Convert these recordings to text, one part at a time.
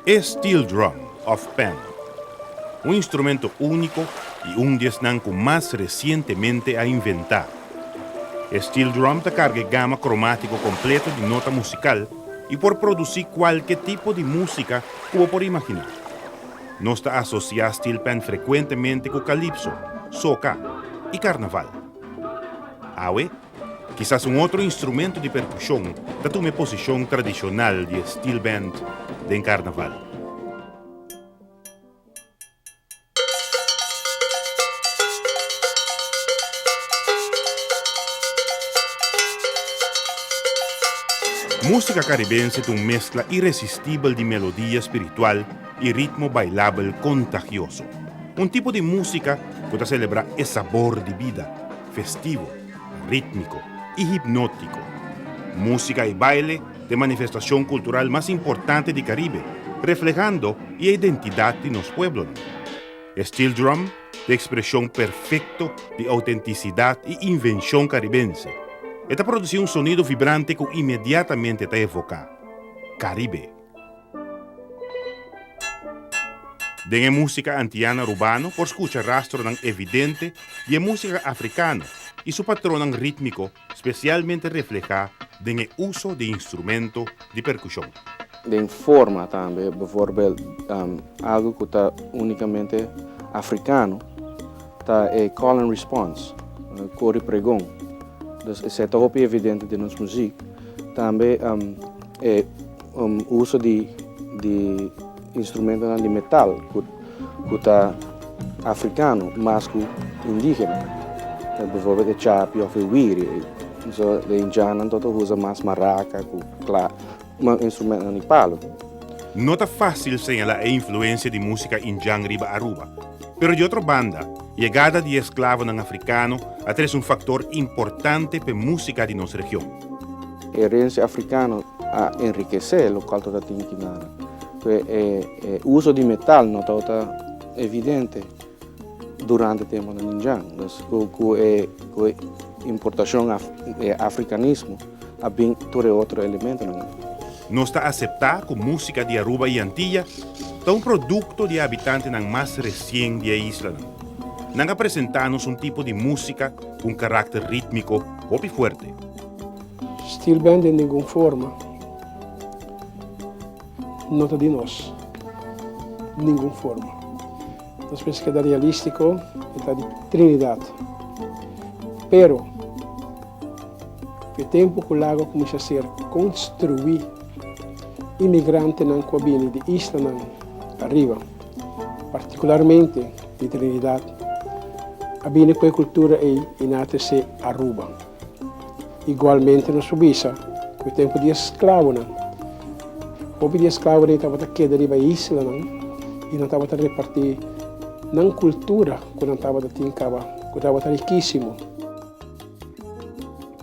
es steel drum of Pan, un instrumento único y un desnanco más recientemente a inventar. Steel drum te carga gama cromático completo de nota musical y por producir cualquier tipo de música como por imaginar. No está asociado Steelband frecuentemente con calipso, soca y carnaval. Awe, quizás un otro instrumento de percusión que tome posición tradicional de Steelband de carnaval. Música caribense es una mezcla irresistible de melodía espiritual y ritmo bailable contagioso. Un tipo de música que celebra el sabor de vida, festivo, rítmico y hipnótico. Música y baile de manifestación cultural más importante del Caribe, reflejando la identidad de los pueblos. Steel drum, de expresión perfecta de autenticidad y invención caribense. Esta produce un sonido vibrante que inmediatamente te evoca Caribe. De música antiana Arubano, por escuchar rastro tan evidente de música africana y su patrón rítmico especialmente refleja en el uso de instrumentos de percusión. De forma también, bijvoorbeeld, algo que está únicamente africano, está el call and response, coro e pregão. Dus is het ook evidente in onze muziek. Também uso de instrumentos de metal, que é africano, mas que indígena. Bijvoorbeeld de chapi of de wiri. So, de indianen tot usa mais maraca, um instrumento de palo. No está fácil señalar la influencia de música indiana riba Aruba, pero de otra banda, llegada de esclavos africanos es un factor importante para la música de nuestra región. La herencia africana a enriquecer lo cual está tinkinana. El uso de metal no está evidente durante el tiempo del indiano. Con la importación africanismo, hay otro elemento. No está aceptada que música de Aruba y Antillas es un producto de habitantes más recién de la isla. Nanga presentanos un tipo de música con carácter rítmico y fuerte. Steelband de ninguna forma no está de nos. Ninguna forma. Nós pensamos que é realístico, está de Trinidad. Pero, o tempo que o lago começa a ser construído, imigrante na cabine de isla na arriba, particularmente de Trinidad, a bine com a cultura e inata-se Aruba. Igualmente na Suíça, com o tempo de escravo, o de escravo estava a quedar da isla e não estava a repartir na cultura que não estava a tincava, que estava riquíssimo.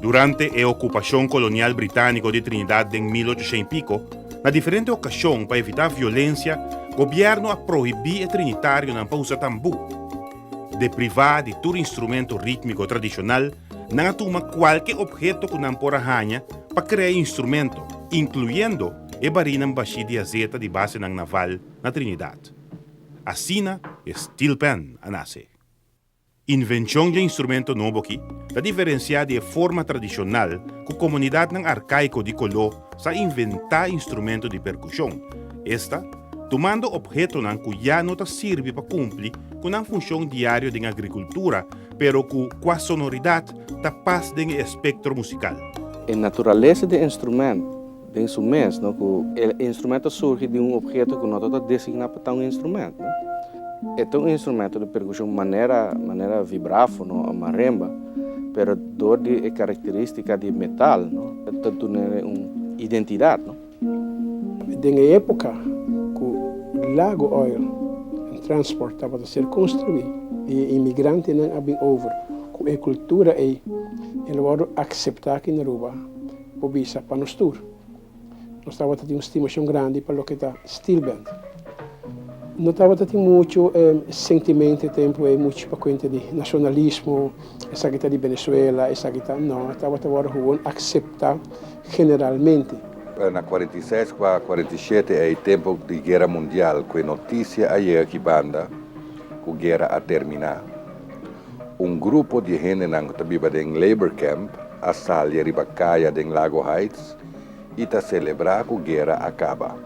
Durante la ocupación colonial británica de Trinidad en 1800 y pico, en diferentes ocasiones para evitar violencia, el gobierno ha prohibido el trinitario para usar tambú. De privar de todo instrumento rítmico tradicional, no toma cualquier objeto que no pueda haña para crear instrumentos, incluyendo el barril baixi de azeite de base naval na Trinidad. Así, Steelband nace. Invención de instrumento novo aqui, la diferencia de forma tradicional que la comunidad arcaico de Coló sa inventar instrumento de percusión. Esta, tomando objeto que ya no sirve para cumplir con una función diaria de agricultura, pero que con sonoridad pasa en el espectro musical. La naturaleza del instrumento, de instrumentos, el instrumento surge de un objeto que no está designado para un instrumento. É um instrumento de percussão maneira vibráfono ou marimba, pero dor de característica de metal, não? Tanto uma identidade, não? Na época que o lago oil e transporte estava a ser construído e imigrantes não haviam over, com a cultura e eles aceitar aqui na Aruba, por visa para nós tour. Nós estava a ter uma estimação grande para o que está Steelband. Não estava a ter muito sentimento e tempo e muito para conta de nacionalismo, essa guitarra de Venezuela, essa guitarra não, estava a aceitar generalmente na 46 para 47 é o tempo de guerra mundial, que notícia aí que banda que a guerra a terminar. Grupo de gente que estava em labor camp, a salia ribacaia em Lago Heights, e está celebrar que a guerra acaba.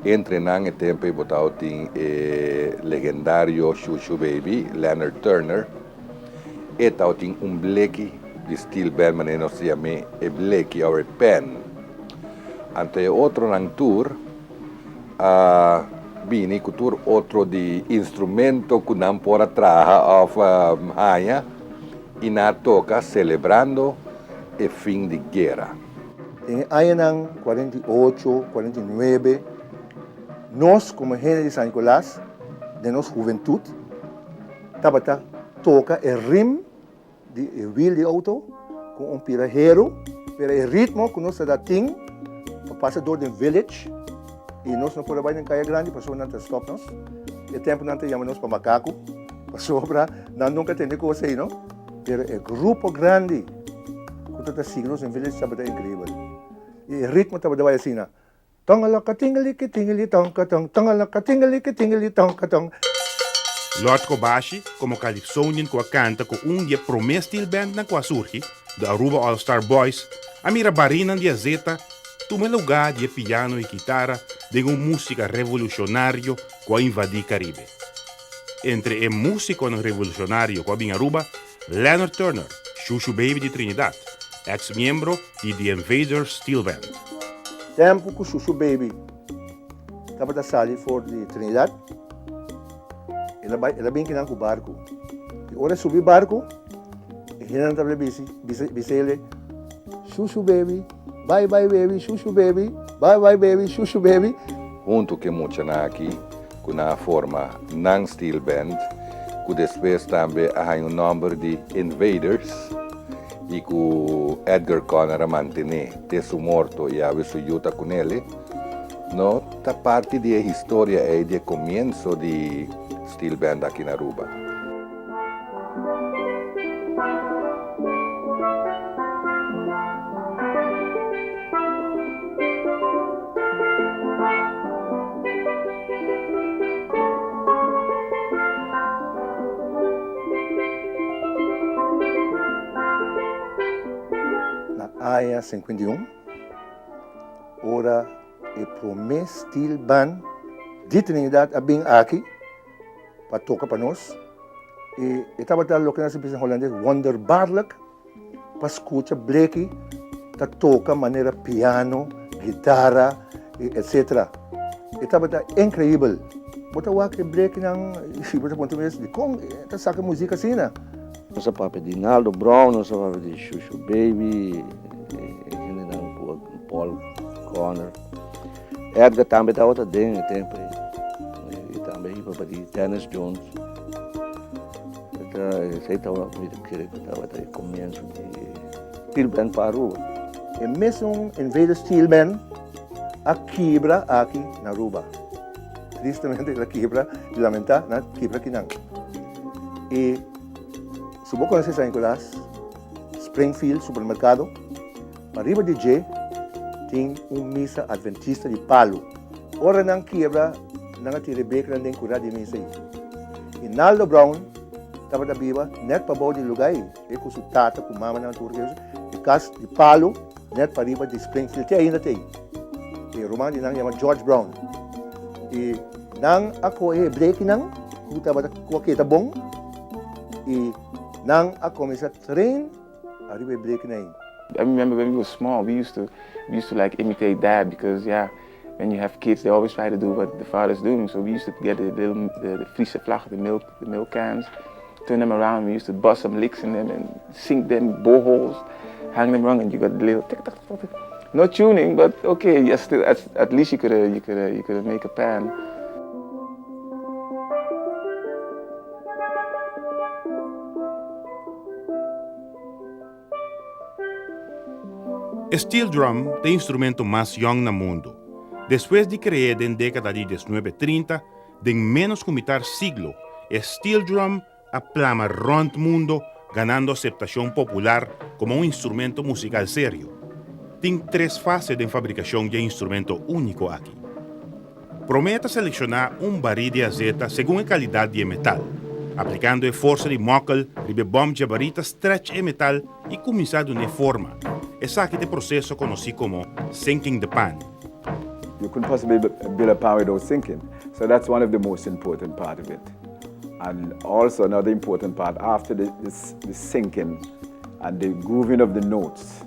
Entre nang tempo e botau ting legendário Shushu Baby, Leonard Turner, e tau ting bleki de Steelband, mas não se chama bleki our pen. Ante outro nang tour, bini ku tour outro de instrumento que não pode traja of haia, e na toca celebrando o fim de guerra. Em anos 48, 49, nós, como gente de San Nicolás, de nossa juventude, tabata toca o rim de wheel de auto com pirajero, pero o ritmo que nós dá ting, passa door de village, e nós não podemos ir em caia grande, para não ter stop nós. O tempo não tem chamamos para macaco, para sobra, não nunca tem coisa aí, não? Pero o grupo grande, que está signos em village, tabata incrível. E o ritmo tabata vai assim, Tangalaka tingali ki tingali tangkatang, tangalaka tingali ki tingali tangkatang. Lord Kobashi, como calypsonian ko canta ko dia promes Steelband na kwa surgi, da Aruba All-Star Boys, a mira barinan dia zeta, tume lugar de piano e guitarra de música revolucionário ko invadi Caribe. Entre o músico revolucionário ko abing Aruba, Leonard Turner, Shushu Baby de Trinidad, ex-miembro de The Invaders Steelband. Tempo que o Shushu Baby estava da sala fora de Trinidad, ela bem que não com o barco. E hora subir barco, e ele estava ele, Shushu Baby, bye bye baby, Shushu Baby, bye bye baby, Shushu Baby. Junto que mucha na aqui, com a forma non Steelband, que depois também há número de Invaders, e que Edgar Conner mantém tesu morto e a veces yuta com ele, no ta parte da história e de começo de Steelband aqui na Aruba. Área 51, ora e promes Steelband de Trinidad a bem aqui para tocar para nós. E estava tal lo que nós em holandês wonderbaarlijk para escutar bleki ta toca maneira piano, guitarra, etc. E estava incrível. Bota o que bleki nang bota ponto mesmo de como ta saca música assim, né? Nossa papi de Naldo Brown, nossa papi de Shushu Baby, Paul Conner. Edgar também estava dentro tempo e também para de Dennis Jones. Sei estava muito querido, estava até começo de Steelband para Aruba. E mesmo em vez de Steelband, a quebra aqui na Aruba. Tristemente a quebra, de lamentar, na quebra aqui não. E se você conhece San Nicolás, Springfield, supermercado, arriba de J, tem missa adventista de palo. Ora não quebra, não atire beca, não tem curar de missa aí. E Naldo Brown, estava da viva, net para bom de lugar aí. E com sua tata, com mama na turquesa, e casa de palo, net para arriba de Springfield, tem ainda tem. E o romano não chama George Brown. E não ako break não, que estava com aquele bom, e não a começar a treinar, arriba break não. I remember when we were small, we used to like imitate dad because when you have kids, they always try to do what the father's doing. So we used to get the Friese vlag, the milk cans, turn them around. We used to bust some licks in them and sink them boreholes, hang them around, and you got the little tick tick tick tick. No tuning, but okay, yes, still at least you could make a pan. Steel drum é o instrumento mais young no mundo. Depois de criado na década de 1930, de menos de metade siglo, steel drum aplama rond mundo, ganando aceptação popular como um instrumento musical sério. tem 3 fases de fabricação de instrumento único aqui. Prometa selecionar barril de azeta segundo a qualidade de metal, aplicando a força de móvel, ribe bom de barrita stretch e metal e começar a dar forma. Esse aqui é o processo conhecido como sinking the pan. You couldn't possibly build a pan without sinking. So that's one of the most important part of it. And also another important part after the sinking and the grooving of the notes,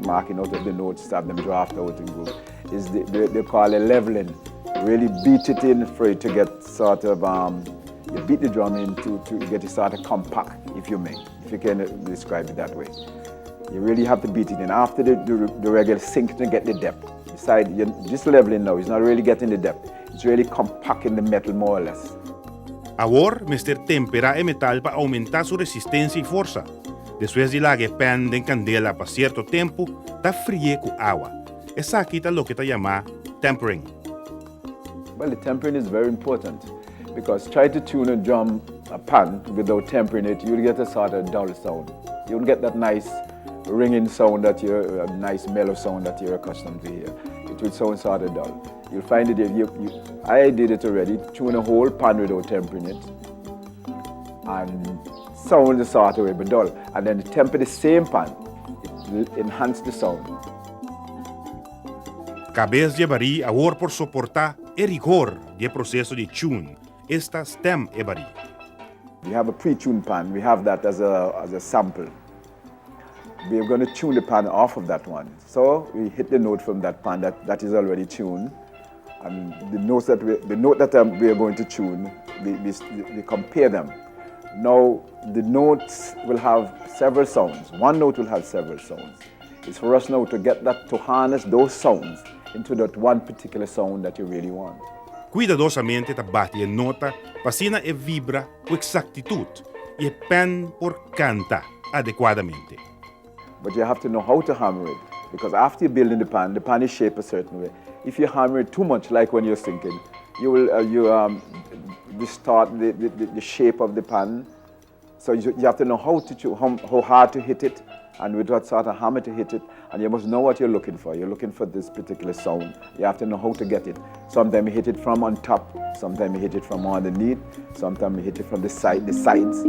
marking out of the notes to have them draft out and groove, is they call it leveling. Really beat it in for it to get sort of, you beat the drum in to get it sort of compact, if you may, if you can describe it that way. You really have to beat it in. After the regular sink to get the depth. Besides, this leveling now is not really getting the depth. It's really compacting the metal more or less. Agora, mister tempera o metal para aumentar sua resistência e força. Depois de lagar o pan de candela por certo tempo, está frio com água. Essa aqui é o que está chamado tempering. Well, the tempering is very important because try to tune a pan without tempering it, you'll get a sort of dull sound. You won't get that nice ringing sound a nice mellow sound that you're accustomed to hear. It will sound sort of dull. You'll find it if I did it already, tune a whole pan without tempering it, and sound the sort of way but dull. And then temper the same pan, it will enhance the sound. Cabeça de baril agora por suportar o rigor do processo de tune. Esta stem e baril. We have a pre-tuned pan. We have that as a sample. We're going to tune the pan off of that one. So we hit the note from that pan that is already tuned. And the note that we are going to tune, we compare them. Now, the notes will have several sounds. One note will have several sounds. It's for us now to get that, to harness those sounds into that one particular sound that you really want. Cuidadosamente bate a nota, pasina e vibra com exactitud e o pen por canta adequadamente. But you have to know how to hammer it, because after you're building the pan is shaped a certain way. If you hammer it too much, like when you're sinking, you will distort the shape of the pan. So you have to know how hard to hit it, and with what sort of hammer to hit it, and you must know what you're looking for. You're looking for this particular sound. You have to know how to get it. Sometimes you hit it from on top, sometimes you hit it from underneath, sometimes you hit it from the sides.